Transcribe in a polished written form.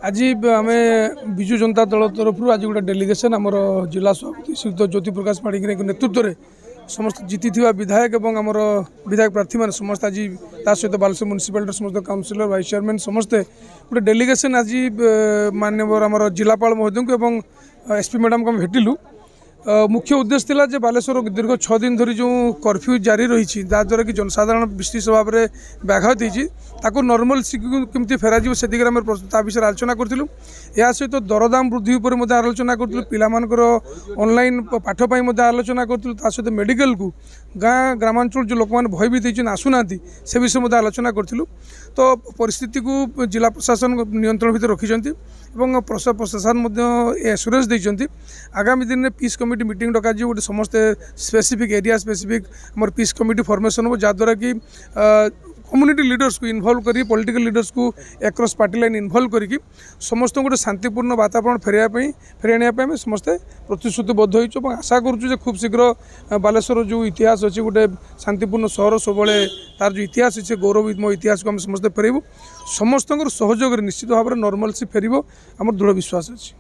आज आम विजु जनता दल तरफ आज गोटे डेलीगेशन आमर जिला सभापति श्रीयुक्त ज्योति प्रकाश पाणिग्राही नेतृत्व में समस्त जीति विधायक और आमर विधायक प्रार्थी मैंने समस्त आज सहित बालेश्वर म्युनिसिपालिटी समस्त काउंसिलर वाइस चेयरमैन समस्ते गोटे डेलीगेशन आज माननीय आमर जिलापाल महोदय को एसपी मैडम को भेटिलु। मुख्य उद्देश्य थिला जे बालेश्वर दीर्घ 6 दिन धरी जो कर्फ्यू जारी रही जहाँद्वारा कि जनसाधारण विशेष भाव में व्याघात होती नॉर्मल केमती फेर से दिगरे आम विषय आलोचना करूँ। या सहित दरदाम वृद्धि पर आलोचना करूँ, पिलामानकर ऑनलाइन पाठपाई आलोचना करूँ, सहित मेडिकल को गाँ ग्रामांचल जो लोक मैंने भयभीत होती आसूना से विषय आलोचना करूँ। तो परिस्थिति को जिला प्रशासन नियंत्रण भितर रखिंट प्रशासन एश्योरेंस देते आगामी दिन में पीस कमिटी मीटिंग डक गोटे समस्त स्पेसिफिक एरिया स्पेसिफिक आम पीस कमिटी फॉर्मेशन हो जहाँद्वारा कि कम्युनिटी लीडर्स को इन्वॉल्व करी पॉलिटिकल लीडर्स को एक्रॉस पार्टी लाइन इन्वॉल्व करी समस्त गोटे शांतिपूर्ण वातावरण फेर आने समस्ते प्रतिश्रुतिबद्ध हो आशा करूँ खूब शीघ्र बालेश्वर जो इतिहास अच्छी गोटे शांतिपूर्ण सहर सब तार जो इतिहास अच्छे गौरवमय इतिहास को आम समस्ते फेरबू। समस्त सहयोग निश्चित भाव में नॉर्मल सी फेर आम दृढ़ विश्वास अच्छी।